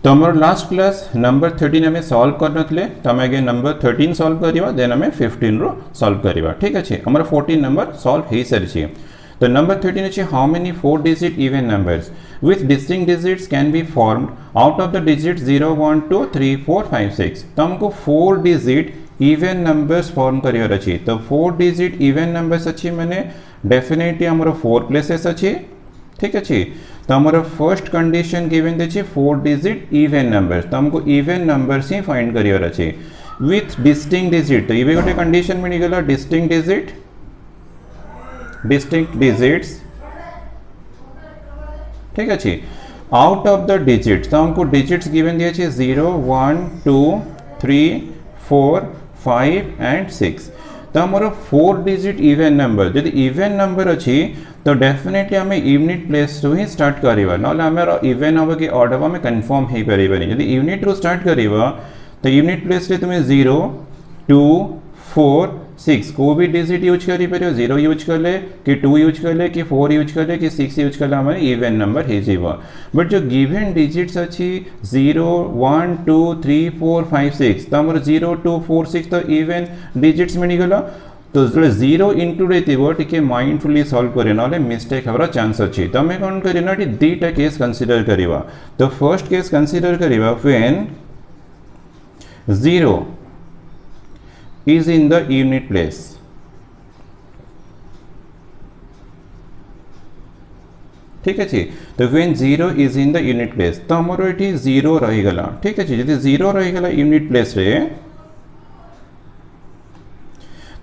तो आमर last class number 13 आम सॉल्व करनथले तो आम आगे नंबर 13 सॉल्व करवा देन आम 15 रो सॉल्व करवा ठीक अच्छे आमर 14 नंबर सॉल्व हो सारी। तो नंबर 13 अच्छे how many 4 digit even numbers with distinct digits can be formed out of the digit 0 1 2 3 4 5 6। तो हमको 4 digit even numbers form career अच्छी। तो 4 डिजिट इवन नंबर्स अच्छी मैंने डेफिनेटली आमर 4 प्लेसेस अच्छी ठीक अच्छे। तो हमारा फर्स्ट कंडीशन गिवन देखिए 4 डिजिट इवन नंबर्स। तो हमको इवन नंबर्स ही फाइंड करियर अच्छे विथ डिस्टिंक्ट डिजिट। तो ये भी गोटे कंडीशन मिल गला डिस्टिंक्ट डिजिट्स ठीक अच्छे आउट ऑफ द डिजिट्स। तो हमको डिजिट्स गिवन दिए 0 1 2 3 4 5 एंड 6। तो हमारा 4 डिजिट इवन नंबर जब इवन नंबर अच्छी तो डेफिनेटली आम यूनिट प्लेस टू ही स्टार्ट करवा ना आम इवन हम कि ऑर्डर आम कन्फर्म हो पारे। जब यूनिट रू स्टार्ट करवा तो यूनिट प्लेस रे तुम्हें 0 2 4 6 को भी डिजिट यूज कर 0 यूज कले कि 2 यूज कले कि 4 यूज कले कि 6 यूज कले आम इवन नंबर हो। बट जो गिवन डिजिट्स अच्छी 0 1 2 3 4 5 6 तो आम 0 2 4 6 तो इवन डिजिट्स मिलगला। तो जो 0 इंक्लूड होते माइंडफुली सॉल्व करे ना मिस्टेक हमारा चांस अच्छी। तो आम कौन करना दुईटा केस कंसीडर करवा। तो फर्स्ट केस कंसीडर करवा when 0 is in the unit place। ठीक अच्छे। तो when 0 is in the unit place तो हमारे ये 0 रहीगला ठीक अच्छे। जब 0 रहीगला यूनिट प्लेस रे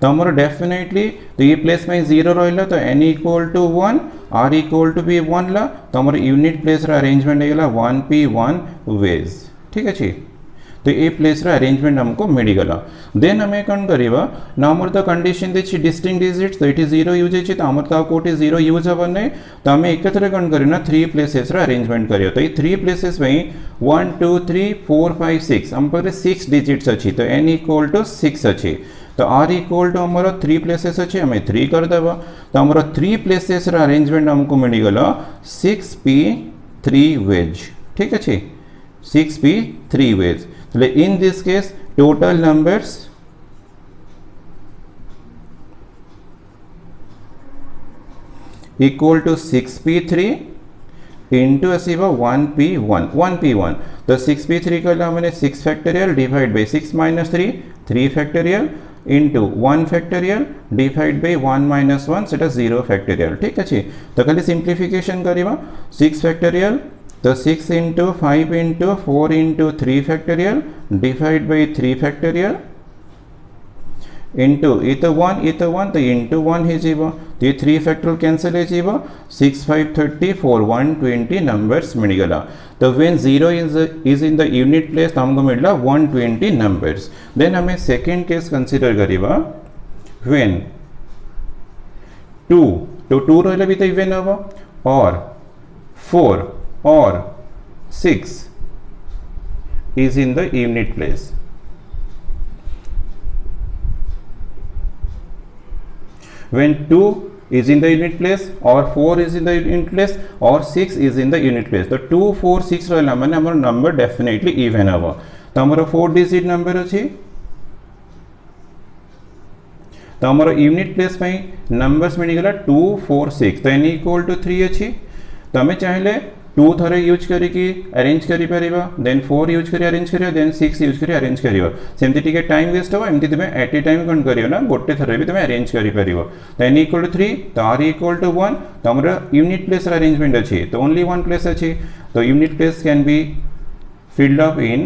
तो हमारा डेफिनेटली तो ये प्लेस में 0 रहा तो n equal to 1 r equal to भी 1 ला तो हमारे यूनिट प्लेस रा अरेंजमेंट होगा 1p1 वेज ठीक अच्छे। तो ये प्लेस रा अरेंजमेंट हमको मिलगला। देन आम कौन करवा ना आमर तो कंडीशन देखिए डिस्टिंक्ट डिजिट्स तो ये 0 यूज है तो आमर तो कोटे 0 यूज हे ना तो आम एक कौन करना 3 प्लेसेस रा अरेंजमेंट करियो। तो ये 3 प्लेसेस में 1 2 3 4 5 6 आम पाखे 6 डिजिट्स अच्छी तो n इक्वल टू 6 अच्छी। तो r इक्वल टू हमारा 3 प्लेसेस अच्छे हमें 3 कर देवा। तो हमारा 3 प्लेसेस रा अरेंजमेंट हमको मिलगला 6p3 वेज ठीक अच्छे 6p3 ways. In this case total numbers equal to 6p3 into 1p1 तो 6p3 का मैंने 6 factorial divide by 6 minus 3 factorial into 1 factorial divide by 1 minus 1 सेटा 0 फैक्टोरियल ठीक अच्छे। तो खाली सिंप्लिफिकेशन करवा 6 फैक्टोरियल तो 6 into 5 into 4 into 3 factorial divide by 3 factorial into ये तो 1 तो इंटू 1 हो तो ये 3 फैक्टोरियल कैंसिल हो 6 5 34 120 नंबर्स मिलगला। तो when 0 is in the unit place तो हमको मिलला 120 नंबर्स। देन हमें सेकेंड केस कंसीडर करवा व्हेन 2 तो 2 रहा भी तो इवन हम और 4 or 6 is in the unit place। When 2 is in the unit place or 4 is in the unit place or 6 is in the unit place तो 2 4 6 रहा मैंने हमारा नंबर डेफिनेटली इवन हम। तो हमारा 4 डिजिट नंबर अच्छी तो हमारा यूनिट प्लेस में नंबर्स मिलगला 2 4 6 तो n इक्वल टू 3 अच्छी। तो हमें चाहिए 2 थरे यूज करिकी अरेंज करि परिबा देन 4 यूज करि अरेंज करियो देन 6 यूज करि अरेंज करियो सेमती टिके टाइम वेस्ट हो एमती तुमे एट ए टाइम कोन करियो ना गोटे थरे भी तुमे अरेंज करि परिबो। तो n इक्वल टू 3 तो r इक्वल टू 1 तो हमरा यूनिट प्लेस अरेंजमेंट अछि तो ओनली 1 प्लेस अछि तो unit place can be filled up in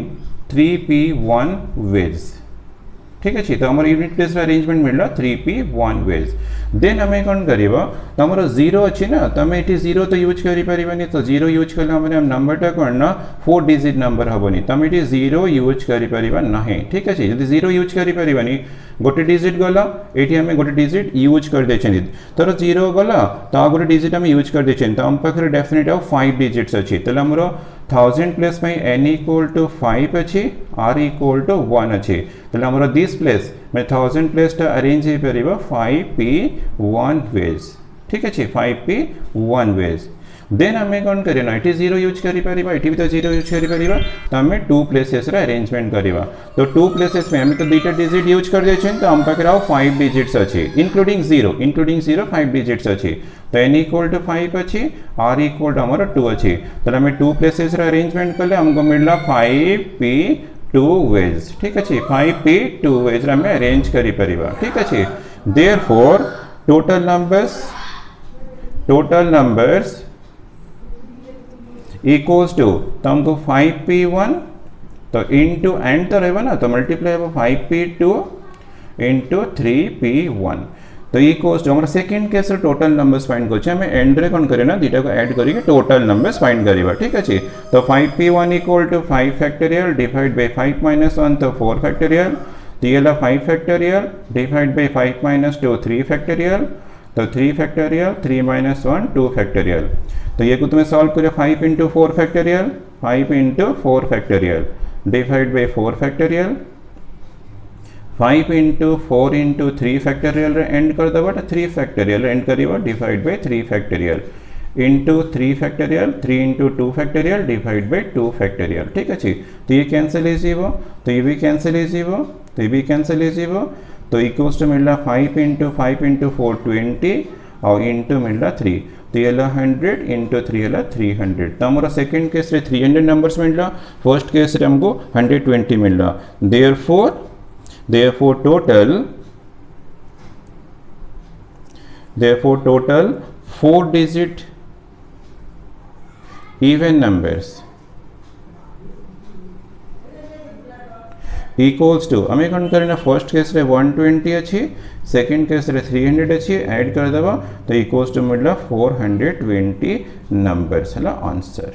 3p1 ways ठीक अच्छे। तो हमारे यूनिट प्लेस अरेंजमेंट मिलला 3p1 वेज। देन हमें कौन करवा तो हमारा 0 अच्छी ना तो हमें ये 0 तो यूज करें तो 0 यूज कले हमें नंबरटा कौन ना 4 डिजिट नंबर हेनी तो हमें ये 0 यूज करें ठीक अच्छे। जब 0 यूज करें गोटे डिजिट गला ये आम गोटे डिजिट यूज कर दे तर 0 गला तो आ गोटे डिजिट आम यूज कर दे तो आम पाखे डेफिनेट 5 डिजिट्स अच्छी। तो हमार 1000 प्लेस में n इक्वल टू 5 अच्छी r इक्वल टू 1 अच्छी। तो हमारा दिस प्लेस में 1000 प्लेस अरेंज हो पार 5p1 वेज ठीक अच्छे 5p1 वेज। देन आम कौन करना ये 0 यूज कर ये भी तो 0 यूज कर तो आम 2 प्लेसेस अरेंजमेंट करवा। तो 2 प्लेसेस में आम तो 2टा डिजिट यूज कर दे तो आम पाखे आउ 5 डिजिट्स अच्छी इंक्लूडिंग 0 5 डिजिट्स अच्छी। तो n इक्वल टू 5 अच्छी r इक्वल टू आमर 2 अच्छी। तो आम 2 प्लेसेस अरेंजमेंट कले आमको मिलला 5p 2 वेज। ठीक अच्छे 5p 2 वेज आम अरेंज कर ठीक अच्छे। Therefore total numbers equals to तो हमको 5p1 तो इंटू एंड तो रहेगा ना तो मल्टीप्लाई हो 5p2 इंटू 3p1 तो इक्वल्स टू हमारा second case total numbers find कर एंड रे कौन करें दुटा को ऐड करके टोटल नंबर्स फाइंड करवा। ठीक अच्छे। तो 5p1 equal to 5 factorial divide by 5 minus 1 तो 4 फैक्टोरियल तो ये 5 factorial divide by 5 minus 2 3 factorial तो 3 फैक्टोरियल 3 माइनस 1 2 फैक्टोरियल। तो ये को तुम्हें सॉल्व करो 5 into 4 factorial 5 into 4 factorial divide by 4 factorial 5 into 4 into 3 factorial and कर दबा 3 फैक्टोरियल एंड करिबा divide by 3 factorial into 3 factorial 3 into 2 factorial divide by 2 factorial. ठीक अच्छे। तो ये कैंसिल हो तो ये भी कैंसिल हो तो ये भी कैंसिल हो तो इक्वल्स टू मिलला 5 इंटू 4 20 और इंटू मिलला 3 तो ये 100 इंटू 3 300। तो हमारा सेकेंड केस रे 300 नंबर्स मिलला फर्स्ट केस रे हमको 120 मिलला। Therefore total 4 digit even numbers equals to हमें कौन करना फर्स्ट केस रे 120 अच्छी सेकेंड केस रे 300 अच्छी ऐड कर दबा तो इक्वल्स टू मिलला 420 नंबर्स है आंसर।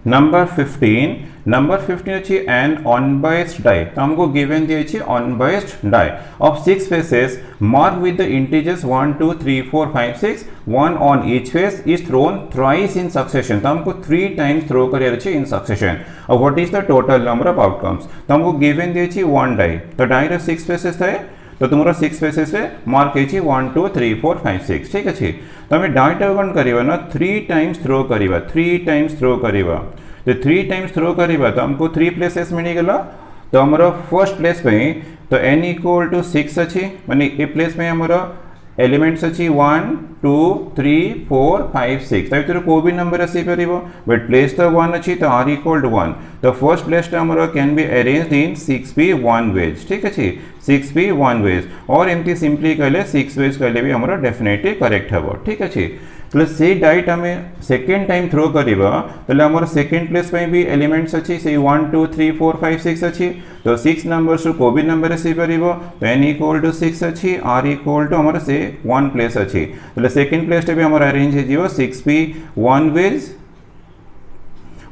नंबर 15 अच्छी एन अनबायस्ड डाई तो हमको गिवन दिए unbiased die of 6 faces mark with the integers 1 2 3 4 5 6 1 on each face is thrown thrice in succession. तो हमको 3 टाइम्स थ्रो कर इन सक्सेशन और what is the total number of outcomes. तो हमको given दिए 1 डाई तो डाई रे 6 फेसेस थे तो तुम्हारा 6 फेसेस रे मार्क है 1 2 3 4 5 6। ठीक अच्छे। तो हमें डाइटा कौन करवा ना 3 टाइम्स थ्रो करवा 3 टाइम्स थ्रो करवा तो 3 टाइम्स थ्रो करवा तो हमको 3 प्लेसेस मिलगला। तो हमारा फर्स्ट प्लेस में तो n इक्वल टू 6 अच्छी माने ए प्लेस में हमारा एलिमेंट्स अच्छी 1 2 3 4 5 6 तो को भी नंबर आसी पार बट प्लेस तो 1 अच्छी तो r इक्वल टू 1 तो फर्स्ट प्लेस हमारा can be arranged in 6p1 ways. ठीक अच्छे 6p1 वेज और एमती सिंपली कहले 6 वेज कहले भी हमारा डेफिनेटली करेक्ट हम। ठीक अच्छे। तो से डाइट आम सेकेंड टाइम थ्रो करवा तो हमारे सेकेंड प्लेस में भी एलिमेंट्स अच्छी से 1 2 3 4 5 6 अच्छी तो 6 नंबर्स को भी नंबर आसी पार तो n इक्वल टू 6 अच्छी r इक्वल टू हमारे से 1 प्लेस अच्छी तो सेकेंड प्लेस भी हमारा अरेंज है 6p1 वेज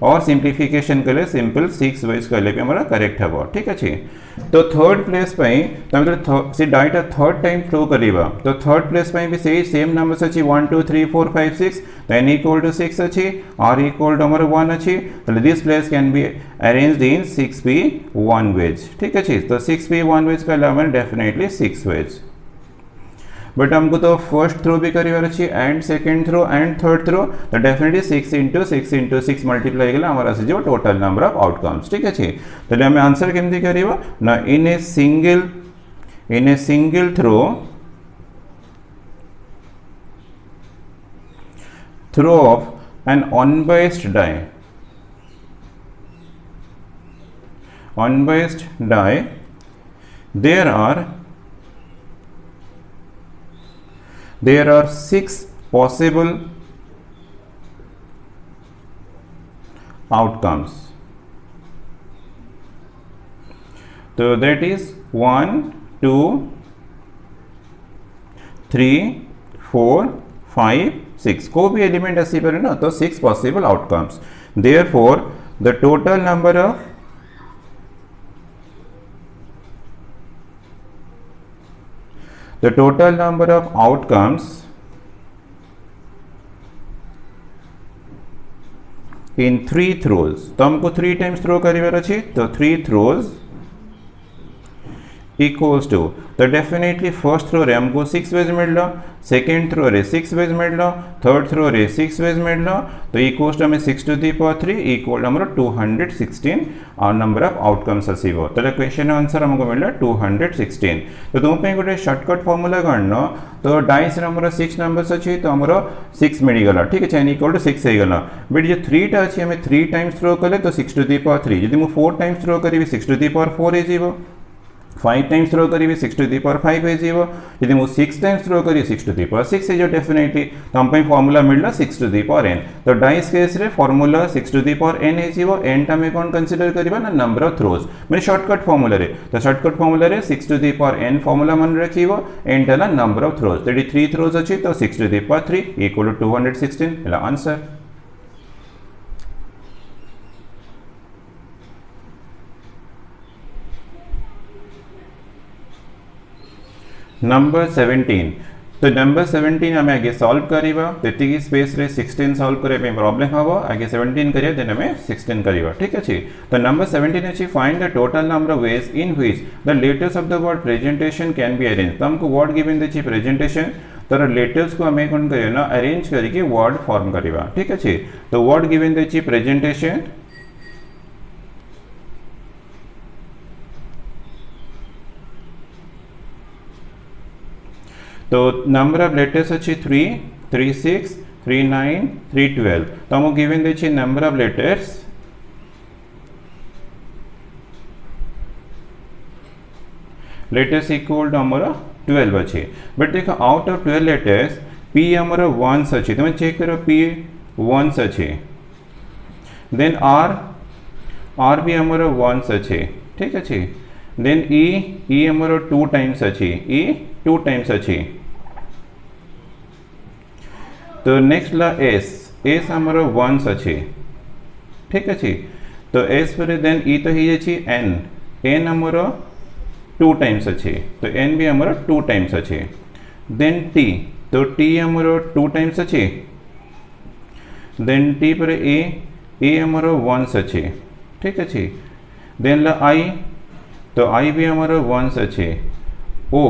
और सिंप्लीफिकेशन के लिए सिंपल 6 वेज के लिए भी हमारा करेक्ट हम। ठीक अच्छे। तो थर्ड प्लेस से डाइटा थर्ड टाइम थ्रो करवा तो थर्ड प्लेस भी से सेम नंबर्स अच्छी 1 2 3 4 5 6 तो n इक्वल टू 6 अच्छी r इक्वल टू हमारा 1 अच्छी तो this place can be arranged in 6p1 ways. ठीक अच्छे। तो 6p1 वेज का हमारे डेफिनेटली 6 वेज बट हमको तो फर्स्ट थ्रो भी करिवार अच्छी and second throw and third throw तो डेफिनेटली 6 इंटू 6 मल्टीप्लाई गला हमारा से जो टोटल नंबर ऑफ आउटकम्स। ठीक अच्छे। तो हमें आंसर केमती करवा ना in a single throw of an unbiased die there are 6 possible outcomes. So that is 1 2 3 4 5 6 को भी एलिमेंट ऐसी पर है ना तो 6 possible outcomes. Therefore the total number of outcomes in 3 throws तो हमको 3 टाइम्स थ्रो करिवार अछि तो 3 throws इक्वल्स टू तो डेफिनेटली फर्स्ट थ्रो रे हमको 6 वेज मिलला सेकेंड थ्रो रे 6 वेज मिलला थर्ड थ्रो रे 6 वेज मिलला तो इक्वल्स टू हमें 6 टू द पावर 3 इक्वल हमरो 216 और नंबर ऑफ आउटकम्स आसीबो तो क्वेश्चन आंसर हमको मिलला 216 तो तुम पे गोटे शॉर्टकट फार्मूला गणनो तो डाइस रे हमरो 6 नंबर्स अछि तो हमरो 6 मिल गला ठीक है n इक्वल टू 6 हे गला बट जो 3 टा अछि हमें 3 टाइम्स थ्रो करले तो 6 टू द पावर 3 यदि मु 4 टाइम्स थ्रो करिवि 6 टू द पावर 4 हे जीवो 5 टाइम्स थ्रो करी 6 टू द पावर 5 हे जीवो यदि मु 6 टाइम्स थ्रो करी 6 टू द पावर 6 हे जो डेफिनेटली तो हम पे फार्मूला मिलला 6 टू द पावर n तो डाइस केस रे formula 6 to the power n हे जीवो n टा में कोन कंसीडर करबा ना नंबर ऑफ थ्रोज माने शॉर्टकट फार्मूला रे तो शॉर्टकट फार्मूला रे 6 to the power n formula मन रखिवो n टा ना नंबर ऑफ थ्रोज तो 3 थ्रोज अछि तो 6 to the power 3 equal to 216 एला आंसर नंबर 17 तो नंबर 17 हमें आगे सॉल्व करिबा तेती स्पेस रे 16 सॉल्व करे पे प्रॉब्लम हबो आगे 17 करिया देन हमें 16 करिबा ठीक अछि तो नंबर 17 अछि find the total number of ways in which the letters of the word presentation can be arrange तो हमको वर्ड गिवन देछि प्रेजेंटेशन तर लेटर्स को हमें कोन करियो ना अरेंज करके वर्ड फॉर्म करिबा ठीक अछि तो वर्ड गिवन देछि प्रेजेंटेशन तो नंबर ऑफ लेटर्स अच्छी 3 3 6 3 9 3 12 तो हमको गिवन देछि number of letters equal to हमरो 12 अच्छे बट देखो आउट ऑफ 12 लेटर्स p हमरो 1 अच्छे तो चेक करो p 1 अच्छे देन r भी हमरो 1 अच्छे ठीक अच्छे देन e हमरो 2 टाइम्स अच्छे e 2 टाइम्स अच्छे तो नेक्स्ट ला एस हमरो 1 अच्छे ठीक अच्छे तो एस पर देन ई तो ही अच्छी एन हमरो 2 टाइम्स अच्छे तो एन भी हमरो 2 टाइम्स अच्छे देन टी तो टी हमरो 2 टाइम्स अच्छे देन टी पर ए हमरो 1 अच्छे ठीक अच्छे देन ला आई तो आई भी हमरो 1 अच्छे ओ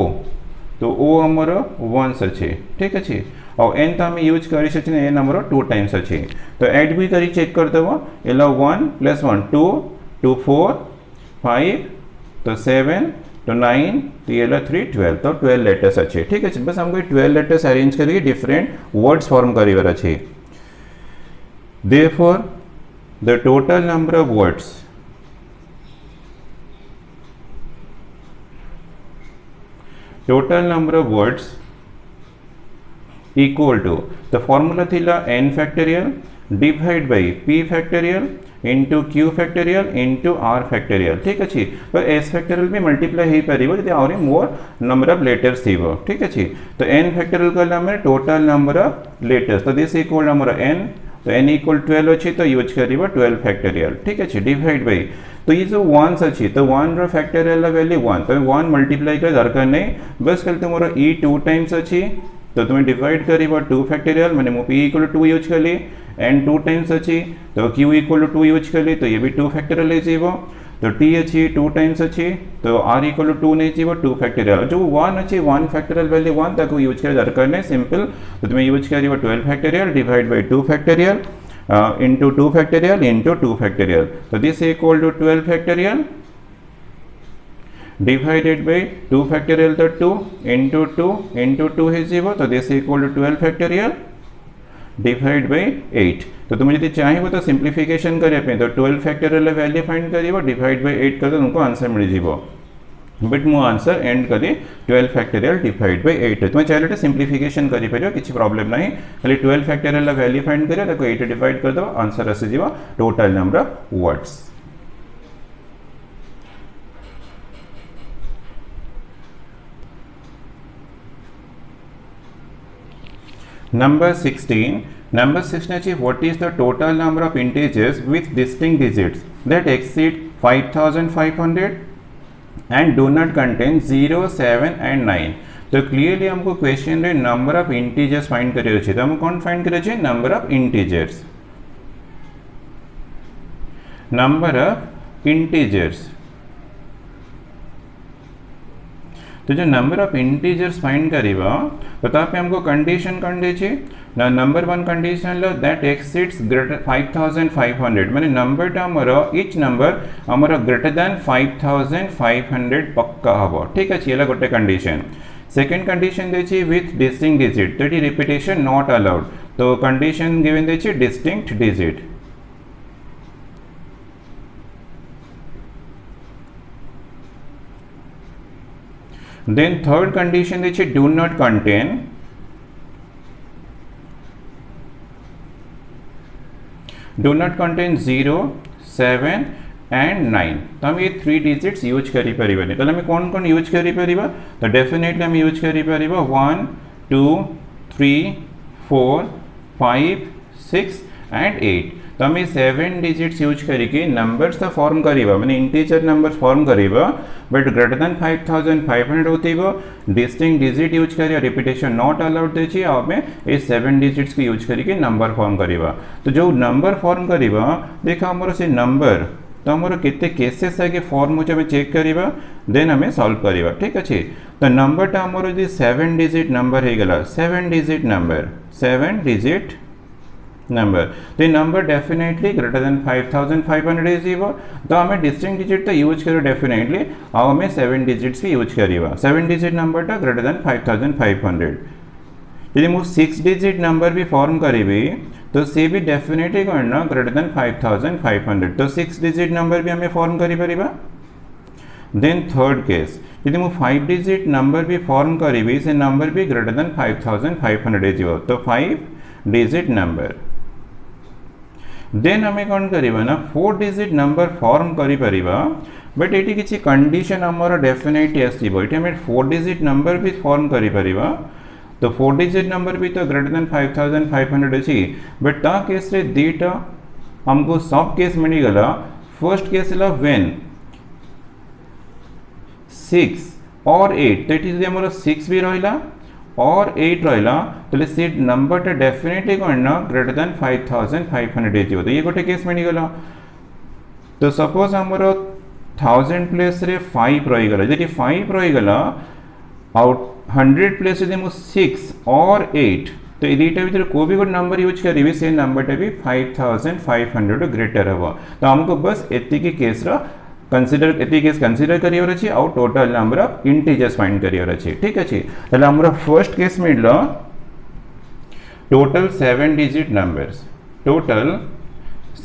तो ओ हमरो 1 अच्छे ठीक अच्छे और n तो हमें यूज करी छे n हमरो 2 टाइम्स अच्छे तो ऐड भी करी चेक कर देबो एला 1 + 1 2 2 4 5 तो 7 तो 9 तो एला 3 12 तो 12 लेटर्स अच्छे ठीक है बस हमको 12 लेटर्स अरेंज करके डिफरेंट वर्ड्स फॉर्म करिवर अच्छे therefore the total number of words equal to the formula थिला n factorial divide by p factorial into q factorial into r factorial ठीक अछि पर s factorial भी मल्टीप्लाई हे परिबो जदि और मोर नंबर ऑफ लेटर्स थिबो ठीक अछि तो n factorial कहला हमर टोटल नंबर ऑफ लेटर्स तो दिस इक्वल हमर n तो n इक्वल 12 अछि तो यूज करिबो 12 factorial ठीक अछि डिवाइड बाय तो ये जो 1 अछि तो 1 रो factorial वैल्यू 1 तो 1 मल्टीप्लाई कर दरकार नै बस कल तुमरो e 2 टाइम्स अछि तो तुम्हें डिवाइड करिबो 2 फैक्टोरियल माने मु p इक्वल टू 2 यूज करली n 2 टाइम्स अछि तो q इक्वल टू 2 यूज करली तो ये भी 2 फैक्टोरियल ले जीवो तो t अछि 2 टाइम्स अछि तो r इक्वल टू 2 नै जीवो 2 फैक्टोरियल जो 1 अछि 1 फैक्टोरियल वैल्यू 1 ताको यूज कर दरकार नै सिंपल तो तुम्हें यूज करिबो 12 factorial divide by 2 factorial into 2 factorial into 2 factorial तो this equal to 12 factorial divided by 2 factorial तो 2 into 2 है जीवो तो this equal to 12 factorial divide by 8 तो तुम यदि चाहिए तो सिंप्लीफिकेशन करे पे तो 12 फैक्टोरियल वैल्यू फाइंड करिवो डिवाइड बाय 8 कर तो तुमको आंसर मिल जीवो बट मो आंसर एंड करी 12 फैक्टोरियल डिवाइड बाय 8 तुम चाहे तो सिंप्लीफिकेशन करि परियो किछि प्रॉब्लम नाही खाली 12 फैक्टोरियल वैल्यू फाइंड करियो ताको 8 डिवाइड कर दो आंसर आसी जीवो total number of words Number 16 is what is the total number of integers with distinct digits that exceed 5500 and do not contain 0, 7 and 9. तो क्लियरली हमको क्वेश्चन रे नंबर ऑफ इंटीजर्स फाइंड करे अछि तो हम कोन फाइंड करे छै नंबर ऑफ इंटीजर्स तो जो नंबर ऑफ इंटीजर्स फाइंड करिबा तो तापे हमको कंडीशन कौन दे छी ना number one condition low that exceeds greater 5500 माने नंबर टा हमरो इच नंबर हमरो ग्रेटर देन 5500 पक्का हबो ठीक अछि एला गोटे कंडीशन सेकंड कंडीशन दे छी विथ डिस्टिंक्ट डिजिट तो इटी रिपीटेशन नॉट अलाउड तो कंडीशन गिवन दे छी distinct digit then third condition is do not contain do not contain 0 7 and 9 तो हम ये 3 डिजिट्स यूज करी परिबा तो हम कौन कौन यूज करी परिबा तो डेफिनेटली हम यूज करी परिबा 1 2 3 4 5 6 and 8 तो हम 7 डिजिट्स यूज करके नंबर्स तो फॉर्म करिबा माने इंटीजर नंबर्स फॉर्म करिबा बट ग्रेटर देन 5500 होतिबो डिस्टिंक्ट डिजिट यूज करिया रिपीटेशन नॉट अलाउड दे छी आ में ए 7 डिजिट्स के यूज करके नंबर फॉर्म करिबा तो जो नंबर फॉर्म करिबा देखा हमरो से नंबर तो हमरो केते केसेस है के फॉर्म होचे हमें चेक करिबा देन हमें सॉल्व करिबा ठीक अछि तो नंबर टा हमरो जे 7 डिजिट नंबर हे गेला 7 डिजिट नंबर तो number definitely greater than 5500 is तो हमें डिस्टिंक्ट डिजिट तो यूज करो डेफिनेटली आ हमें 7 डिजिट्स भी यूज करिबा 7 डिजिट नंबर टा ग्रेटर देन 5500 यदि मु 6 डिजिट नंबर भी फॉर्म करिबी तो से भी डेफिनेटली करना ग्रेटर देन 5500 तो 6 डिजिट नंबर भी हमें फॉर्म करि परिबा देन थर्ड केस यदि मु 5 डिजिट नंबर भी फॉर्म करिबी से नंबर भी ग्रेटर देन 5500 इज तो 5 डिजिट नंबर देन हमें कौन करिबा ना 4 डिजिट नंबर फॉर्म करि परिबा बट एटी किछि कंडीशन हमर डेफिनेटली आसीबो एटी हमें 4 डिजिट नंबर भी फॉर्म करि परिबा तो 4 डिजिट नंबर भी तो ग्रेटर देन 5500 अछि बट ता केस रे डेटा हमको सब केस मिली गला फर्स्ट केस ला व्हेन 6 और 8 तो एटी हमर 6 भी रहला और 8 रहला तो से नंबर टा डेफिनेटली करना ग्रेटर देन 5500 इज तो ये गोटे केस मिली गला तो सपोज हमर 1000 प्लेस रे 5 रही गला यदि 5 रही गला आउट 100 प्लेस यदि मु 6 और 8 तो ये दुटा भीतर को भी गोटे नंबर यूज करिबे से नंबर टा भी 5500 ग्रेटर हबो तो हमको बस एति के केस रा कंसीडर एति केस कंसीडर करियर अछि और total number of integers find करियर अछि ठीक अछि तले हमरा फर्स्ट केस मिललो total 7 digit numbers total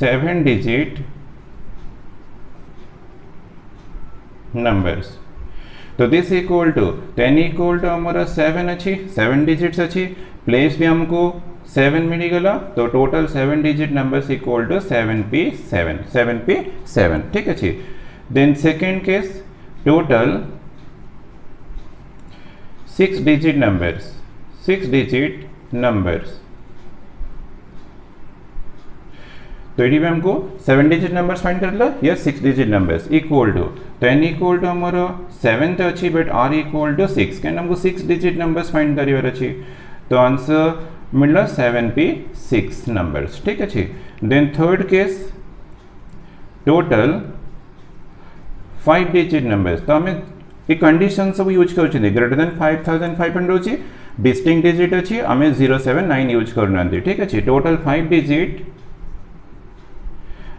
7 digit numbers तो this equal to 10 equal to हमारा 7 अछि 7 डिजिट्स अछि प्लेस भी हमको 7 मिली गला तो total 7 digit numbers equal to 7p7 ठीक अछि then second case total 6 digit numbers तो ये भी हमको 7 डिजिट नंबर्स फाइंड करला या 6 digit numbers equal to 10 equal to हमारा 7 तो अच्छी but r equal to 6 can हमको 6 डिजिट नंबर्स फाइंड करिवर अच्छी तो आंसर मिलला 7p6 नंबर्स ठीक अच्छी then third case total 5 digit numbers तो हमें ये कंडीशन सब यूज कर ग्रेटर देन 5500 अच्छी डिस्टिंक्ट डिजिट अच्छी हमें 079 यूज करना ठीक अच्छे total 5 digit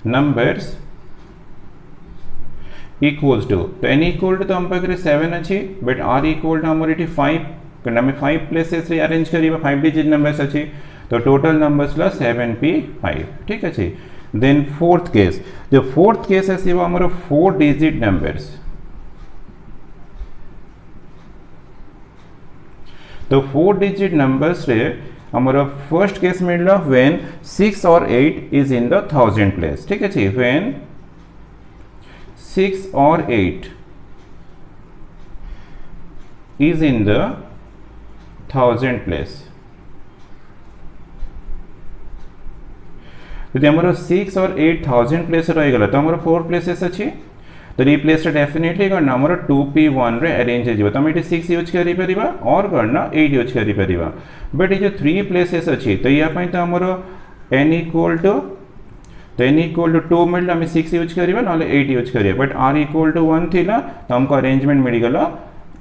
numbers equals to तो n इक्वल टू तो हम पाखे 7 अच्छी बट r इक्वल टू हमर इटी 5 हमें 5 प्लेसेस रे अरेंज करिबा 5 डिजिट नंबर्स अच्छी तो टोटल नंबर्स ला 7p5 ठीक अच्छे देन फोर्थ केस जो फोर्थ केस है वो हमारा 4 डिजिट नंबर्स तो 4 डिजिट नंबर्स रे हमारा फर्स्ट केस मिलला व्हेन 6 और 8 इज इन द 1000 प्लेस ठीक है व्हेन 6 और 8 इज इन द 1000 प्लेस यदि हमारा 6 और 8000 प्लेस रही गला तो हमारा 4 प्लेसेस अच्छी तो ये प्लेस डेफिनेटली करना हमारा 2p1 रे अरेंज हो तो हम 6 यूज करि परिबा और करना 8 यूज करि परिबा बट ये जो 3 प्लेसेस अच्छी तो या पई तो हमारा n इक्वल टू 2 मिलला हमें 6 यूज करिबा नाले 8 यूज करिया बट r इक्वल टू 1 थिला तो हमको अरेंजमेंट मिल गला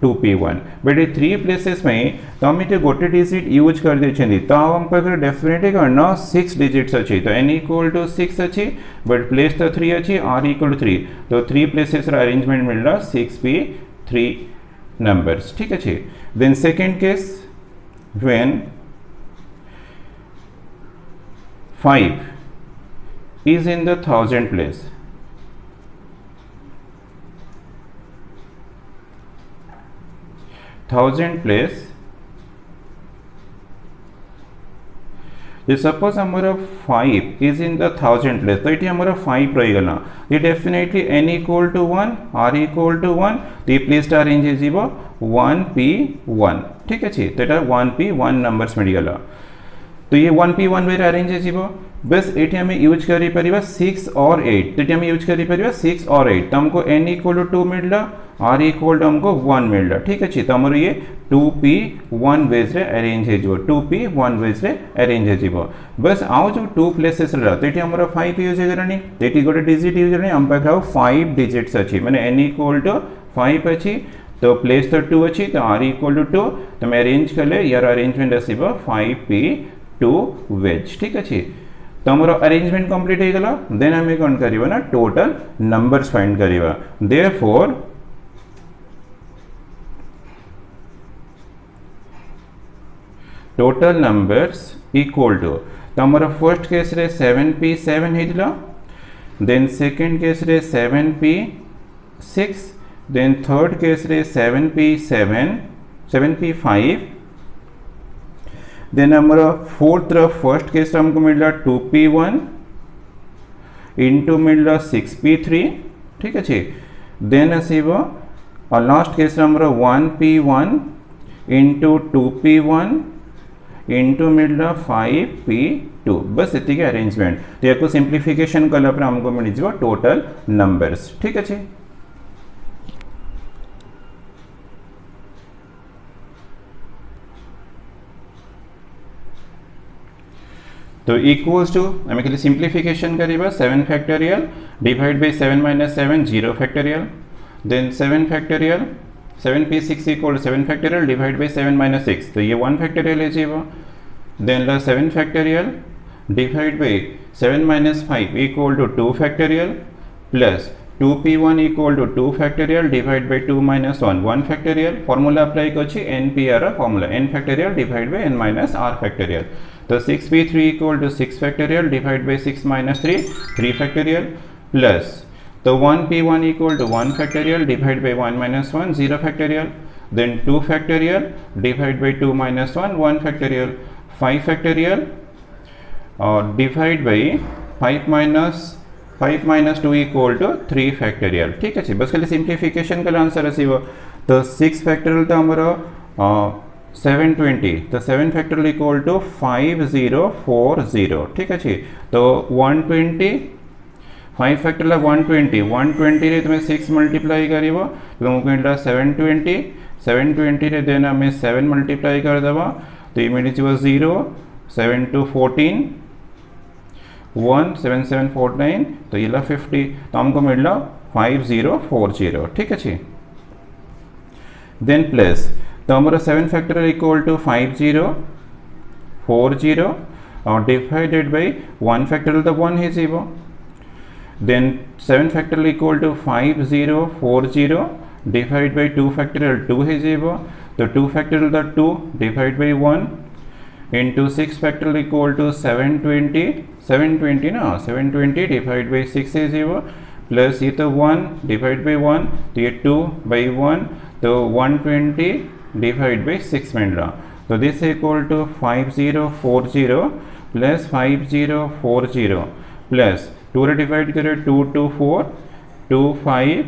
2p1 बट ये 3 प्लेसेस में तुम ये गोटे डिजिट यूज कर देछंदी तो हम पाखरे डेफिनेटली कौन 6 डिजिट्स अच्छी तो n इक्वल टू 6 अच्छी बट प्लेस तो 3 अच्छी r इक्वल टू 3 तो 3 प्लेसेस अरेंजमेंट मिलला 6p3 नंबर्स ठीक अच्छे। Then second case when 5 is in the 1000 place, suppose हमारा 5 इज इन द 1000 प्लेस तो ये हमारा 5 रहीगला ये definitely n equal to 1 r equal to 1 तो ये प्लेस अरेंज हो 1p1 ठीक अच्छे तो ये 1p1 नंबर्स मिलगला तो ये 1p1 वे अरेंज हो बस ये आम यूज कर 6 और 8 तो ये आम यूज कर 6 और 8 तो हमको n इक्वल टू 2 मिलला r इक्वल टू हमको 1 मिलला ठीक अच्छे तो हमारे ये 2p1 वेज रे अरेंज हो 2p1 वेज रे अरेंज हो बस आओ जो 2 प्लेसेस रहा तो ये हमारा 5 यूज करानी तो ये गोटे डिजिट यूज करानी हम पाखे 5 डिजिट्स अच्छी मैंने n इक्वल टू 5 अच्छी तो प्लेस तो 2 अच्छी तो r इक्वल टू 2 तो मैं अरेंज कले यार अरेंजमेंट आसो 5p2 वेज ठीक अच्छे तो हमारा अरेंजमेंट कंप्लीट हो गला देन हमें कौन करवा ना टोटल नंबर्स फाइंड करवा therefore total numbers equal to तो हमारा फर्स्ट केस रे 7p7 होता देन सेकेंड केस रे 7p6 देन थर्ड केस रे 7p5 देन हमारा फोर्थ फर्स्ट केस हमको मिलला 2p1 इंटू मिलला 6p3 ठीक अच्छे देन आसो और लास्ट केस हमारा 1p1 इंटू 2p1 इंटू मिलला 5p2 बस इतनी अरेंजमेंट तो या सिंप्लीफिकेशन कला हमको मिल जाए टोटल नंबर्स ठीक अच्छे। तो इक्वल्स टू आम खाली सिंप्लीफिकेशन करवा 7 factorial divide by 7 minus 7 0 factorial then 7 factorial 7p6 equal 7 factorial divide by 7 minus 6 तो ये 1 फैक्टोरियल है जी वो देन ला 7 factorial divide by 7 minus 5 equal to 2 factorial plus 2p1 equal to 2 factorial divide by 2 minus 1 factorial formula apply करछि npr formula n factorial divide by n minus r factorial तो 6p3 equal to 6 factorial divide by 6 minus 3 factorial plus तो 1p1 equal to 1 factorial divide by 1 minus 1 0 factorial then 2 factorial divide by 2 minus 1 factorial 5 factorial और divide by 5 minus 2 equal to 3 factorial ठीक है बस खाली simplification का answer आसो तो 6 factorial तो हमारा 720 तो 7 फैक्टोरियल इक्वल टू 5040 ठीक अच्छे तो 120 5 फैक्टोरियल 120 रे तुम्हें 6 मल्टीप्लाई कर तुमको मिलता 720 रे देन आम 7 मल्टीप्लाई करदे तो ये मिल 0 7 2 14 1 7 7 4 9 तो ये 50 तो हमको मिलला 5040 ठीक अच्छे देन प्लस तो हमारा 7 फैक्टोरियल इक्वल टू 5040 और डिवाइडेड बाय 1 फैक्टोरियल तो 1 है zero then 7 factorial equal to 5040 divide by 2 factorial 2 है जीरो तो 2 फैक्टोरियल तो 2 divide by 1 into 6 factorial equal to 720 ना 720 डिवाइड बाय 6 है जीरो प्लस ये तो 1 डिवाइड बाय 1 तो ये 2 बाई 1 तो 120 डिवाइड बाई 6 मिल रहा तो this equal to 5040 plus 5040 plus 2 divide करें 2 2 4 2 5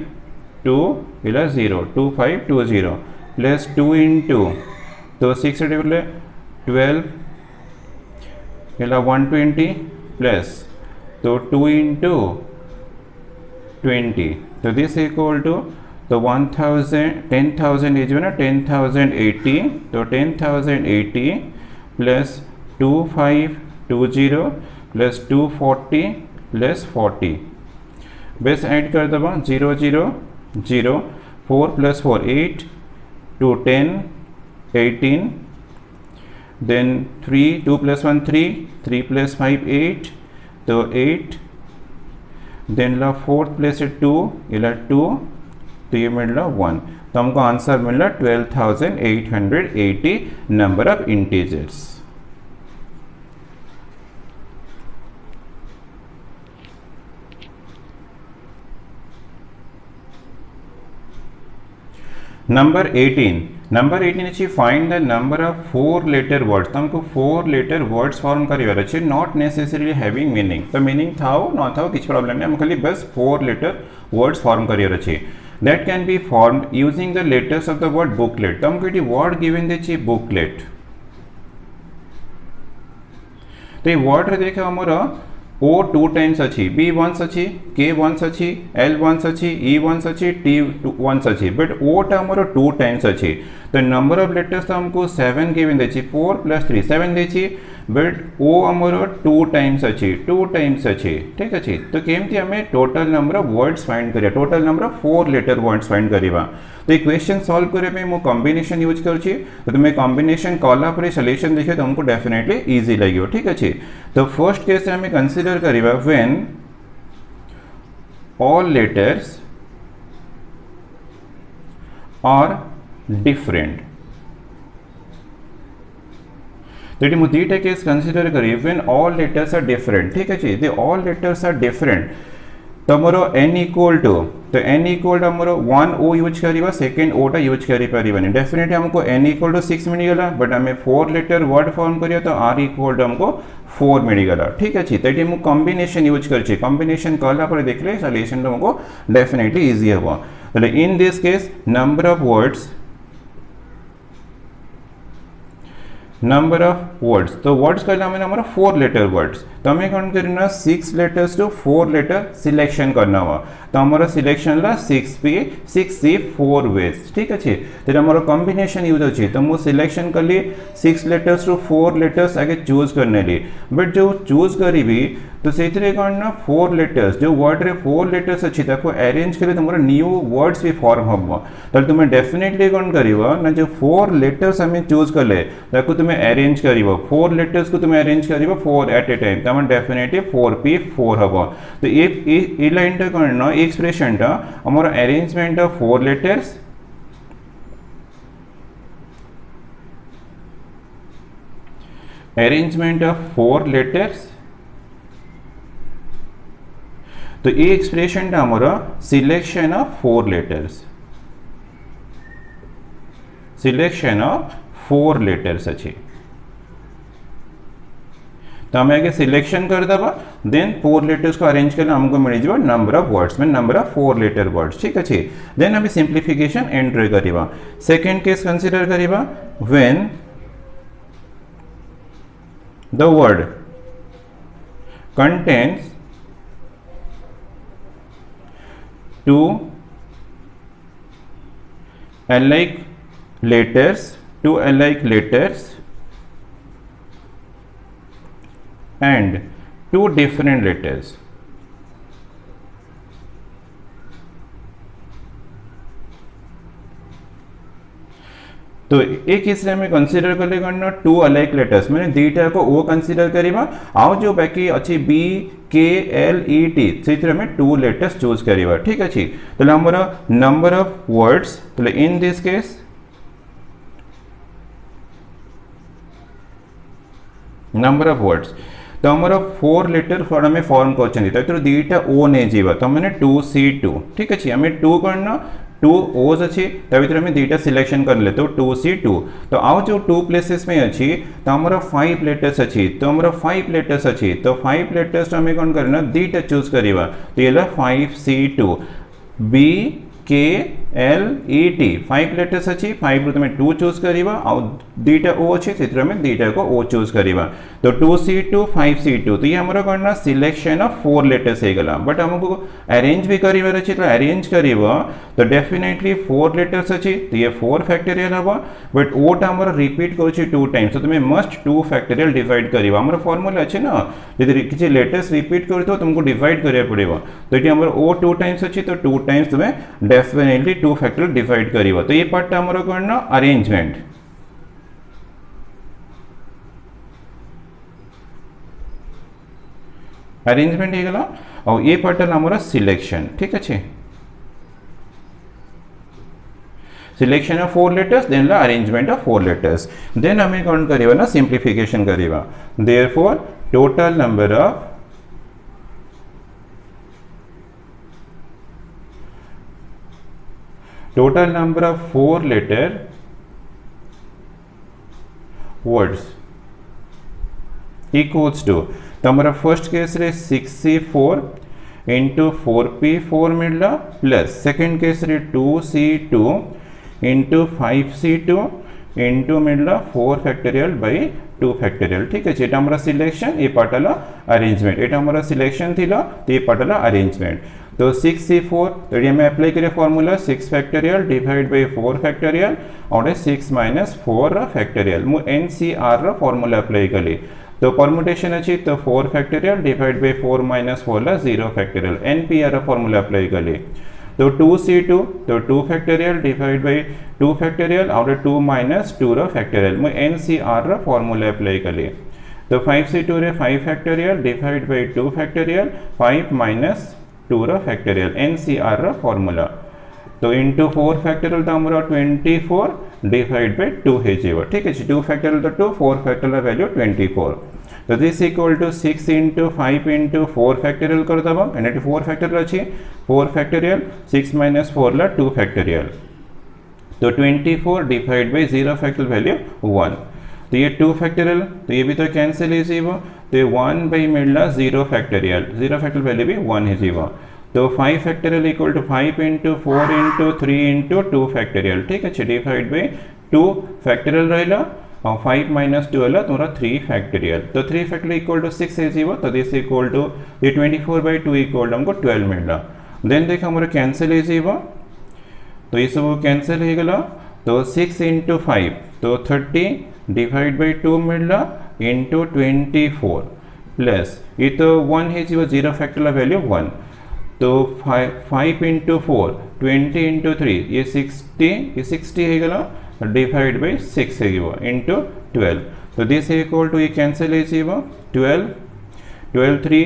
2 इला 0 2520 प्लस 2 इंटू तो 6 डिवाइड 12 इला 120 प्लस तो 2 इंटू 20 तो दिस इक्वल टू तो 10,000 जो ना 10,080 तो 10,080 प्लस 2520 प्लस 240 प्लस 40 बस ऐड कर दबा 0 0 0 4 प्लस 4 8 2 10 18, then 3 2 plus 1 3, 3 plus 5 8, तो 8, देन ला फोर्थ प्लेस है 2, ये ला 2, तो ये मिल रहा 1, तो हमको आंसर मिल रहा 12,880 नंबर ऑफ इंटीजर्स। नंबर 18 अच्छी find the number of 4 letter words, तो हमको 4 लेटर वर्ड्स फॉर्म करिवार अच्छे, नॉट नेसेसरी हैविंग मीनिंग, तो मीनिंग थाओ न थाओ किसी प्रॉब्लम नहीं, हम खाली बस 4 लेटर वर्ड्स फॉर्म करिवार अच्छे। That can be formed using the letters of the word booklet, तो हमको ये वर्ड गिवन देछि बुकलेट, तो ये वर्ड रे देखो हमर O 2 टाइम्स अच्छी, B वंस अच्छी, K वंस अच्छी, L वंस अच्छी, E वंस अच्छी, T वंस अच्छी, बट O टा हमर 2 टाइम्स अच्छी, तो नंबर ऑफ लेटर्स तो हमको 7 गिवन देछि, 4 + 3 7 देछि, बट O हमर 2 टाइम्स अच्छी, 2 टाइम्स अच्छी, ठीक अच्छी, तो केमती हमें total number of words find करिया, total number of 4 letter words find करिवा। तो इक्वेशन सॉल्व करे पे मो कॉम्बिनेशन यूज करछि, तो तुम्हें कॉम्बिनेशन कला पर सॉल्यूशन देखिए तो हमको डेफिनेटली इजी लगियो, ठीक अच्छे। तो फर्स्ट केस हमें कंसीडर करिवा when all letters are different, तो ये मुझे दुईटा केस कंसीडर करिए when all letters are different, ठीक अच्छे, the all letters are different, तो मोर n इक्वल टू, तो n इक्वल टू मोर 1 O यूज करिवा, सेकंड O टा यूज करि परिबानी, डेफिनेटली हमको n इक्वल टू 6 मिल गला, बट हमें 4 लेटर वर्ड फॉर्म करिया तो r इक्वल टू हमको 4 मिल गला, ठीक अछि। तो ये मु कॉम्बिनेशन यूज करछि, कॉम्बिनेशन कला पर देखले सॉल्यूशन तो हमको डेफिनेटली इजी होबा। तो इन this case number of words, number of words, तो वर्ड्स कहला हमें हमारा 4 लेटर वर्ड्स, तो हमें कौन करना 6 लेटर्स टू 4 लेटर सिलेक्शन करना हुआ, तो हमारा सिलेक्शन ला 6C 4 वेज, ठीक अच्छे। तो हमारा कॉम्बिनेशन यूज अच्छे, तो मुझे सिलेक्शन कर ली 6 लेटर्स टू 4 लेटर्स आगे चूज करने ली, बट जो चूज करी तो से कौन 4 लेटर्स, जो वर्ड रे 4 लेटर्स अच्छी ताको अरेंज करे तुम न्यू वर्ड्स भी फॉर्म हम, तो तुम्हें डेफिनेटली कौन करिवो ना जो 4 लेटर्स हमें चूज कर ले ताको तुम्हें अरेंज करिवो, 4 लेटर्स को तुम्हें अरेंज करिवो 4 एट ए टाइम, तो हम डेफिनेटली 4P4 हम। तो ये लाइन टा कौन एक्सप्रेशन टा हमारा arrangement of 4 letters, arrangement of 4 letters, तो ये एक्सप्रेशन टा हमारा selection of 4 letters, selection of 4 letters अच्छे, तो हमें आगे सिलेक्शन कर दबा, देन 4 लेटर्स को अरेंज करना हमको मिल जाए नंबर ऑफ वर्ड्स में नंबर ऑफ 4 लेटर वर्ड्स, ठीक अच्छे। देन हमें सिंप्लीफिकेशन एंटर करिवा। सेकंड केस कंसीडर करिवा when the word contains 2 alike letters, 2 alike letters and 2 different letters, तो एक केस में कंसीडर कले करना 2 अलाइक लेटर्स मैंने दीटा को ओ कंसीडर करिवा, आउ जो बाकी अच्छी B K L E T से में 2 लेटर्स चूज करिवा, ठीक अच्छी। तो हमारा नंबर ऑफ वर्ड्स, तो इन this case number of words, तो हमारा 4 लेटर थोड़ा में फॉर्म कर तो दीटा ओ नहीं जीवा, तो मैंने 2C2, ठीक अच्छे, हमें 2 करना 2 ओज अच्छी, तभी हमें दीटा सिलेक्शन कर ले, तो 2C2, तो आओ जो 2 प्लेसेस में अच्छी, तो हमारा 5 लेटर्स अच्छी, तो हमारा 5 लेटर्स अच्छी, तो 5 लेटर्स हमें कौन करना दीटा चूज करिवा, तो ये 5C2 B K L E T 5 letters अच्छी, 5 रू तुम्हें 2 चूज करिवा, आउ दीटा ओ अच्छे से में दीटा को ओ चूज करिवा, तो 2C2 5C2, तो ये हमारा करना सिलेक्शन ऑफ 4 लेटर्स है गला, बट हमको अरेंज भी करिवार अच्छे, तो अरेंज करिवा तो डेफिनेटली 4 लेटर्स अच्छी, तो ये 4 फैक्टोरियल हवा, बट ओटा हमारा रिपीट कर 2 टाइम्स, तो तुम्हें मस्ट 2 फैक्टोरियल डिवाइड करिवा, हमारा फॉर्मूला अच्छे ना यदि किसी लेटर्स रिपीट कर तो तुमको डिवाइड करिया पड़ेगा, तो ये हमारा ओ 2 टाइम्स अच्छी, तो 2 टाइम्स तुम्हें डेफिनेटली टू फैक्टोरियल डिवाइड करिवो तो ये पार्ट हमरो कोन अरेंजमेंट अरेंजमेंट हे गला और ये पार्ट हमरो सिलेक्शन ठीक अछि सिलेक्शन ऑफ 4 लेटर्स देन ला अरेंजमेंट ऑफ 4 लेटर्स देन हमें कौन करिवा ना सिंप्लिफिकेशन करिवा therefore total number of 4 letter words equals to तो हमारा फर्स्ट केस रे 6c4 इंटू 4p4 मिलला प्लस सेकंड केस रे 2c2 इंटू 5c2 इंटू मिलला 4 फैक्टोरियल बाई 2 फैक्टोरियल ठीक है हमारा सिलेक्शन ये पार्टला अरेंजमेंट ये हमारा सिलेक्शन थिला तो ये पार्टला अरेंजमेंट तो 6c4 तो ये मैं अप्लाई करे formula 6 factorial divide by 4 factorial और 6 माइनस 4 फैक्टोरियल मु एनसीआर रा फॉर्मूला अप्लाई कली तो परमुटेशन अच्छी तो 4 फैक्टोरियल डिवाइड बाय 4 माइनस 4 ला 0 फैक्टोरियल एनपीआर रा फॉर्मूला अप्लाई कली तो 2c2 तो 2 फैक्टोरियल डिवाइड बाय 2 फैक्टोरियल और 2 माइनस 2 रा फैक्टोरियल मु एनसीआर रा फॉर्मूला अप्लाई कली तो 5c2 रे 5 factorial divide by 2 factorial 5 minus 2 रा फैक्टोरियल एनसीआर रा फॉर्मूला तो इंटू 4 फैक्टोरियल तो हमारा 24 डिवाइड बाय 2 है जीव ठीक है 2 फैक्टोरियल तो 2 4 फैक्टोरियल वैल्यू 24 तो this equal to 6 into 5 into 4 factorial कर दबा एंड 4 फैक्टोरियल अच्छी 4 फैक्टोरियल 6 माइनस 4 ला 2 फैक्टोरियल तो 24 डिवाइड बाय 0 फैक्टोरियल वैल्यू 1 तो ये 2 फैक्टोरियल तो ये भी तो कैंसिल है जीव तो 1 बाय मिलला 0 फैक्टोरियल वैल्यू भी 1 है जीव तो 5 factorial equal to 5 into 4 into 3 into 2 factorial ठीक है डिवाइड बाय 2 फैक्टोरियल रहेला और 5 माइनस 2 है तुम्हारा 3 फैक्टोरियल तो 3 फैक्टोरियल इक्वल टू 6 है जीव तो दिस इक्वल टू ये 24 बाय 2 इक्वल टू हमको 12 मिलला देन देख हमारा कैंसिल है जीव तो ये सब कैंसिल हो गला तो 6 इंटू 5 तो 30 डिवाइड बाय 2 मिलला इंटू 24 प्लस ये तो 1 है जीव 0 फैक्टोरियल वैल्यू 1 तो 5 इंटू 4 20 इंटू 3 ये 60 है गला डिवाइड बाय 6 है जीव इंटू 12 तो दिस इक्वल टू ये कैंसिल है जीव 12 3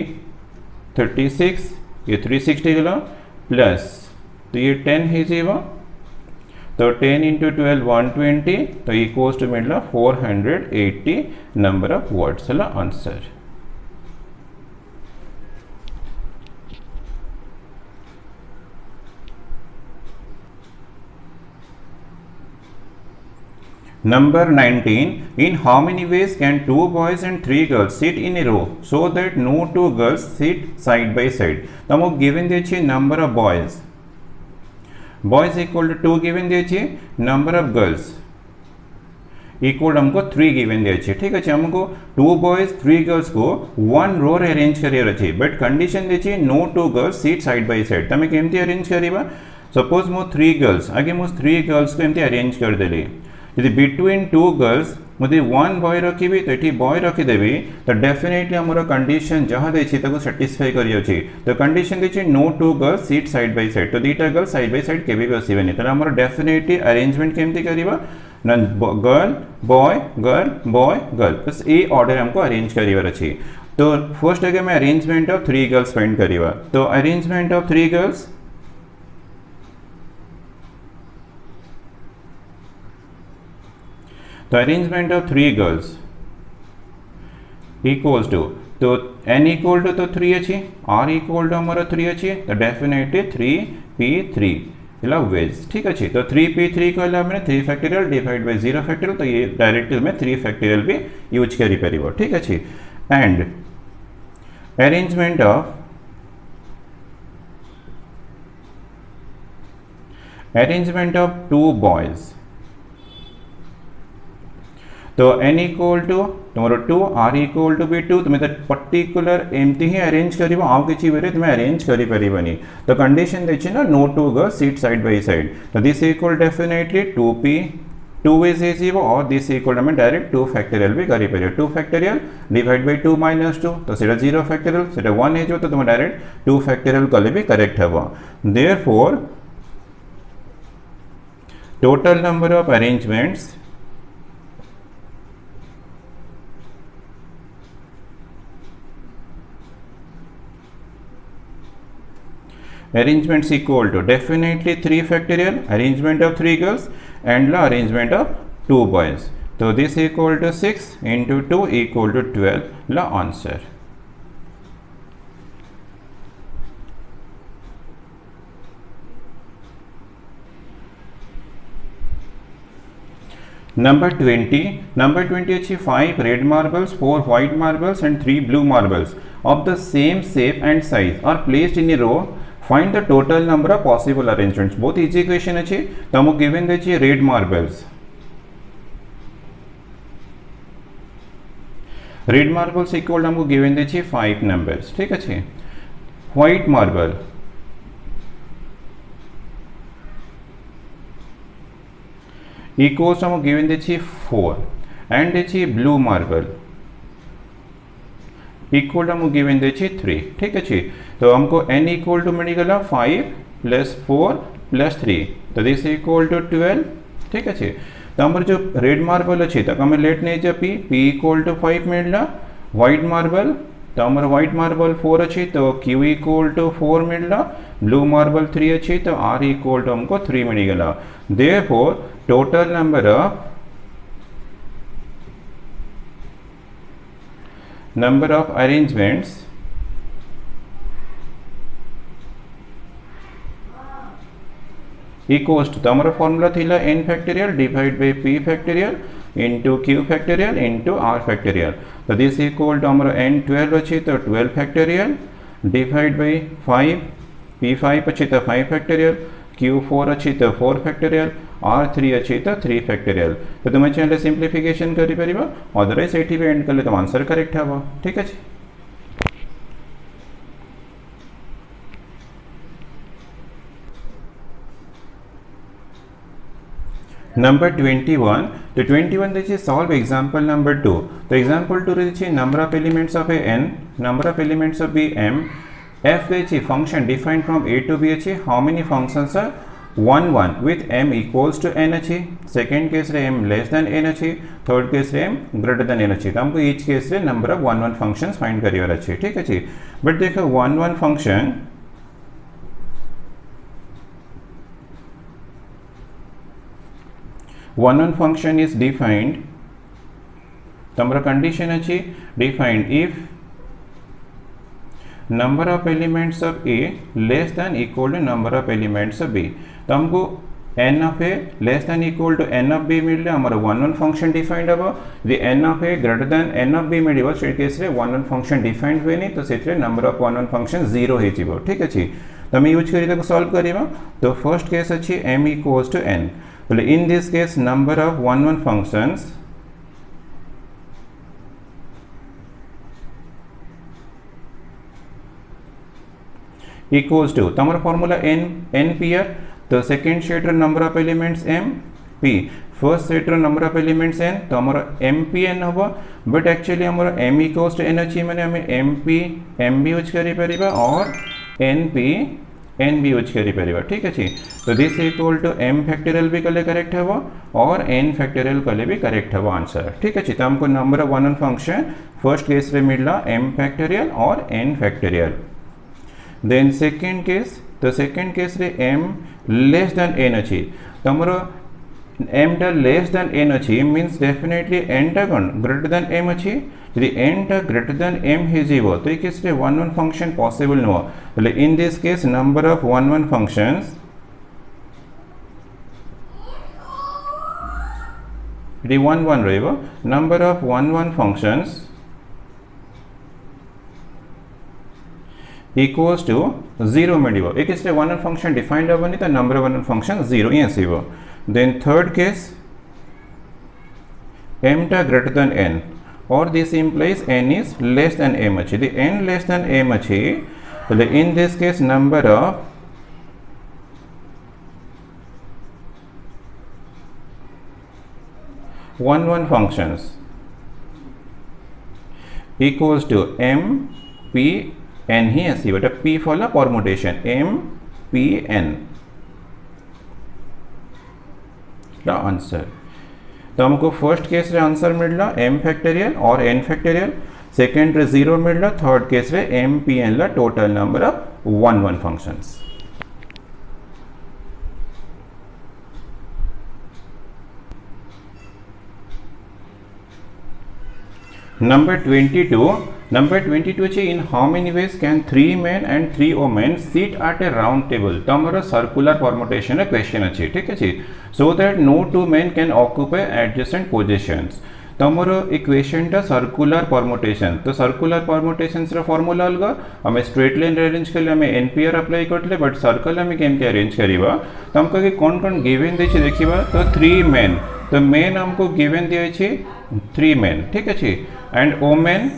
36 ये 360 गला प्लस तो ये 10 है जीव तो 10 इंटू 12 120 तो इक्वल्स टू मिलला 480 नंबर ऑफ वर्ड्स अला answer Number 19. In how many ways can 2 boys and 3 girls sit in a row so that no 2 girls sit side by side? तो हमको given दिए number of boys. Boys equal to 2 given दिए number of girls equal हमको 3 given दिए ठीक है हमको 2 boys 3 girls को 1 row अरेंज करियर अछि बट कंडीशन दिए no 2 girls sit side by side तमे केमती अरेंज करिबा सपोज मो 3 girls आगे मो 3 girls को एमती अरेंज कर देली यदि बिटवीन 2 गर्ल्स मुझे 1 बॉय रखी तो ये बॉय रखीदेवी तो डेफिनेटली आमर कंडीशन जहाँ देखिए साटिस्फाई कर तो कंडीशन देखिए no 2 girls seat side by side तो दुईटा गर्ल साइड बाय साइड केबी भी आसबेनि तो आमर डेफिनेटली अरेंजमेंट केमती करवा ना गर्ल बॉय गर्ल बस ये ऑर्डर हमको अरेंज करार अच्छी तो फर्स्ट आगे मैं अरेंजमेंट ऑफ 3 गर्ल्स फाइंड करवा तो अरेंजमेंट ऑफ 3 गर्ल्स तो arrangement of 3 girls equals to तो n इक्वल टू तो 3 अच्छी r इक्वल टू हमारा 3 अच्छी तो डेफिनेटली 3p3 इला वेज ठीक अच्छी तो 3p3 को मैंने 3 फैक्टोरियल डिवाइड बाय 0 फैक्टोरियल तो ये डायरेक्टली में 3 फैक्टोरियल भी यूज करी परिबो ठीक अच्छी एंड अरेंजमेंट ऑफ 2 बॉयज तो n इक्वल टू तुम्हारा 2 r इक्वल टू भी 2 तुम्हें पर्टिकुलर एमती ही अरेंज कर आउ कि तुम अरेंज करें तो कंडीशन देखिए ना no 2 girls seat side by side तो this equal definitely 2p 2 ways हो और दिस इक्वल आम डायरेक्ट 2 फैक्टोरियल भी करें 2 फैक्टोरियल डिवाइड बाय 2 माइनस 2 तो सीटा 0 फैक्टोरियल सीटा 1 हो तो तुम डायरेक्ट 2 फैक्टोरियल कले भी करेक्ट हम therefore total number of arrangements equal to definitely 3 factorial arrangement of 3 girls and the arrangement of 2 boys. So this equal to 6 into 2 equal to 12 the answer. Number 20 is 5 red marbles, 4 white marbles and 3 blue marbles of the same shape and size are placed in a row. Find the total number of possible arrangements. Both easy equation अच्छी तो हमको given देखिए red marbles. Red marbles equal हमको given देखिए 5 numbers. ठीक है white marble equals हमको given देखिए 4 and देखिए blue marble इक्वल हमको गिवन देखिए 3. ठीक है तो हमको n इक्वल टू मिलेगा 5 प्लस 4 प्लस 3 तो दिस इक्वल टू 12. ठीक है तो हमारे जो रेड मार्बल अच्छे तो हमें लेट नहीं जा p इक्वल टू 5 मिलना. व्हाइट मार्बल तो हमारे व्हाइट मार्बल 4 अच्छी तो q इक्वल टू 4 मिलना. ब्लू मार्बल 3 अच्छी तो r इक्वल टू हमको 3 मिलेगा. Therefore total number of arrangements equals to हमारा फॉर्मूला थी n factorial divided by p factorial into q factorial into r factorial. तो दिस इक्वल टू हमारा n 12 अच्छी तो 12 factorial divided by 5 p 5 अच्छी तो 5 factorial q 4 अच्छी तो 4 factorial r 3 अच्छी तो 3 factorial. तो तुम्हें चाहिए सिंप्लिफिकेशन करी परिबा अदरवाइज एटी पे एंड कर ले तो आंसर करेक्ट है वो. ठीक है नंबर 21 तो 21 देखिए सॉल्व एग्जांपल नंबर 2. तो एग्जांपल 2 देखिए number of elements of A n number of elements of B m f देखिए function defined from a to b अच्छी how many functions are 1 1 with m equals to n अच्छी. Second case रे m less than n अच्छी. Third case रे m greater than n अच्छी. तो हमको each case रे नंबर ऑफ 1 1 फंक्शंस फाइंड करिए अच्छी. ठीक है बट देखो 1 1 फंक्शन is defined तो हमारा कंडीशन अच्छी defined if number of elements of a less than equal to number of elements of b. तो हमको n of a less than equal to n of b मिल रहा हमारा 1 1 function defined हम यदि n of a greater than n of b मिल से case रे 1 1 फंक्शन डिफाइंड हुए नहीं तो से नंबर ऑफ 1 1 फंक्शन 0 हो. ठीक है तो हमें यूज करिए सॉल्व करिए. तो फर्स्ट केस अच्छी m equals to n. In this case number of 1 1 functions equals to तो हमारा फॉर्मूला n p है तो second set number of elements m p first set number of elements n तो हमारा m p n होगा. But actually हमारा m equals to n अच्छी मैंने हमें m भी यूज करी परिबा और n भी यूज करी परिबा. ठीक है तो this equal to m factorial भी कले करेक्ट है वो और n फैक्टोरियल कले भी करेक्ट है वो आंसर. ठीक है तो हमको number of 1 1 function first case रे मिलला m फैक्टोरियल और n factorial. Then second case तो सेकेंड केस रे m लेस देन n अच्छी तो हमारा m टा लेस देन n अच्छी मीन्स डेफिनेटली n टा ग्रेटर देन m अच्छी. यदि n टा ग्रेटर देन m हो तो ये केस रे 1 1 फंक्शन पॉसिबल न हो. In this case number of 1 1 functions यदि 1 1 रहेगा number of 1 1 functions equals to 0 मिलिबो. एक केस रे 1 1 फंक्शन डिफाइंड होबनी तो नंबर ऑफ 1 1 फंक्शन 0 ही आसीबो. देन थर्ड केस m टा greater than n or this implies n is less than m अच्छी. The n less than m अच्छी so in this case number of one one functions equals to m p n ही ऐसी but p follow permutation m p n. Answer. तो हमको first case रे answer मिलला m factorial और n factorial, second रे 0 मिलला, थर्ड केस रे m p n ला total number of 1 functions. Number 22. Number 22 is in how many ways can 3 men and 3 women sit at a round table? तो हमारा circular permutation question अच्छी, ठीक है जी। So that no two men can occupy adjacent positions. तो हमारा equation टा circular permutation. तो circular permutation रा फॉर्मूला अलग, हमें स्ट्रेट लाइन अरेंज कर ले, हमें एनपीआर अप्लाई करले, बट सर्कल हमें केमती अरेंज करिबा। तो हमको कौन कौन गिवन देछि देखिबा। तो 3 मेन, तो मेन हमको गिवन दिया छी 3 मेन, ठीक है जी। एंड ओमेन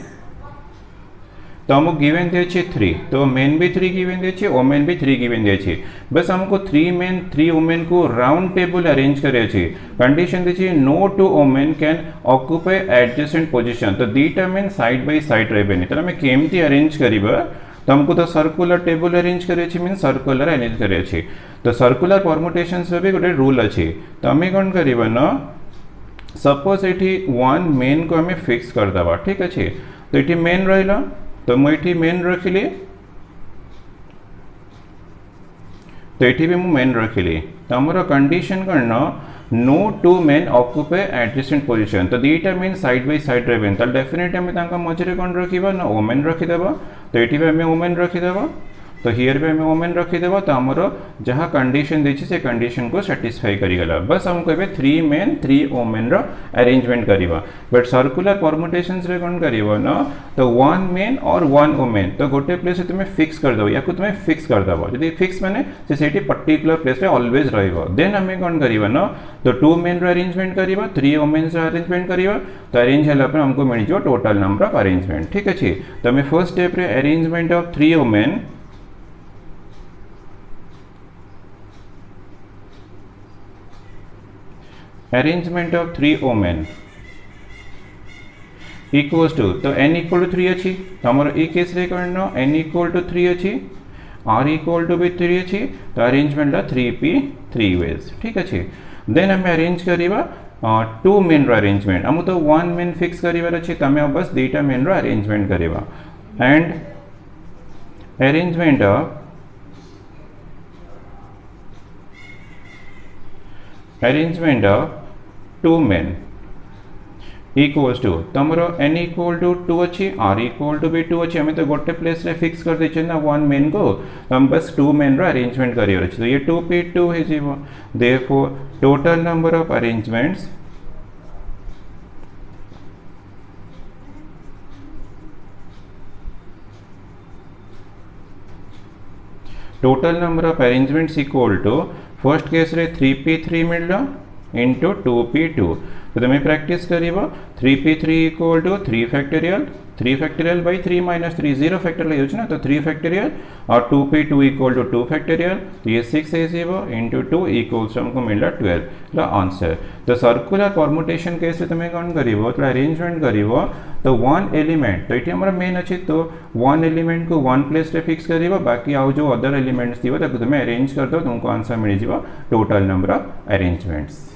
तो हमको गिवन दिया छी 3, तो मेन भी 3 गिवन दिया छी, ओमेन भी 3 गिवन दिया छी। बस हमको 3 मेन 3 ओमेन को राउंड टेबल अरेंज करे छी। कंडीशन दी छी no two women can occupy adjacent position. तो दीटा मेन साइड बाय साइड रहबेनी। तो हमें केमती अरेंज करिबा। तो हमको तो सर्कुलर टेबल अरेंज करे छी, मीन सर्कुलर अरेंज करे छी। तो सर्कुलर परमुटेशंस रे भी गोटे रूल अछि। तो हमें कोन करिबा ना, सपोज एठी 1 मेन को हमें फिक्स कर दबा, ठीक अछि। तो एठी मेन रहला, तो मुझे मेन रखिली, तो ये भी मुझे मेन रखिली। तो हमारा कंडीशन करना no two men occupy adjacent position. तो दीटा मेन साइड बाय साइड रहबेन, तो डेफिनेटली हमें तांका मझरे कोन रखिबा ना वुमेन रखिदेबा। तो ये भी हमें वुमेन रखिदेबा, तो हियर भी हमें वुमेन रखिदेबा। तो हमारा जहाँ कंडीशन देछि से कंडीशन को सैटिस्फाई करिगला। बस हमको एबे 3 मेन 3 वुमेन रो अरेंजमेंट करिबा। बट सर्कुलर परमुटेशंस रे कोन करिबा ना, तो 1 मेन और 1 वुमेन तो गोटे प्लेस रे तुमे फिक्स कर दबो, या को तुमे फिक्स कर दबो। यदि फिक्स माने से सेठी पर्टिकुलर प्लेस रे ऑलवेज रहइबो। देन हमें कोन करिबा ना, तो 2 मेन रो अरेंजमेंट करिबा, 3 वुमेन रो अरेंजमेंट करिबा। तो अरेंज होला पर हमको मिल जो टोटल नंबर ऑफ अरेंजमेंट, ठीक अछि। तो हमें फर्स्ट स्टेप रे arrangement of 3 women, arrangement of 3 women equals to, तो n इक्वल टू 3 अच्छी। तो हमारा ए केस रे करना n इक्वल टू 3 अच्छी, r इक्वल टू भी 3 अच्छी। तो अरेंजमेंट 3p 3 वेज, ठीक अच्छी। देन हमें अरेंज करिबा 2 मेन रो अरेंजमेंट। हम तो 1 मेन फिक्स करिबार अच्छी, तो हमें बस 2टा मेन रो अरेंजमेंट करिबा। And arrangement of 2 men equals to, तो हमारा n इक्वल टू 2 अच्छी, r इक्वल टू भी 2 अच्छी। हमें तो गोटे प्लेस रे फिक्स कर देछे ना 1 मेन को, तो हम बस 2 मेन रो अरेंजमेंट करियो। तो ये 2p2 हे जीवो। Therefore total number of arrangements equal to first case रे 3p3 मिलला इंटू 2p2। तो तुम्हें प्रैक्टिस करिबा 3p3 equal to 3 factorial, 3 factorial by 3 minus 3 0 factorial use ना, तो 3 फैक्टोरियल और 2p2 इक्वल टू 2 फैक्टोरियल। तो ये 6 है जीवो इंटू 2 इक्वल्स हमको मिला 12 ला आंसर। तो सर्कुलर परमुटेशन केस से तुम्हें कौन करिबो, तो अरेंजमेंट करिबो। तो 1 एलिमेंट, तो ये हमारा मेन अच्छी, तो 1 एलिमेंट को 1 प्लेस रे फिक्स करिबो, बाकी आउ जो अदर एलिमेंट्स थी वो तुम्हें अरेंज कर दो, तुमको आंसर मिल जीवो टोटल नंबर ऑफ अरेंजमेंट्स।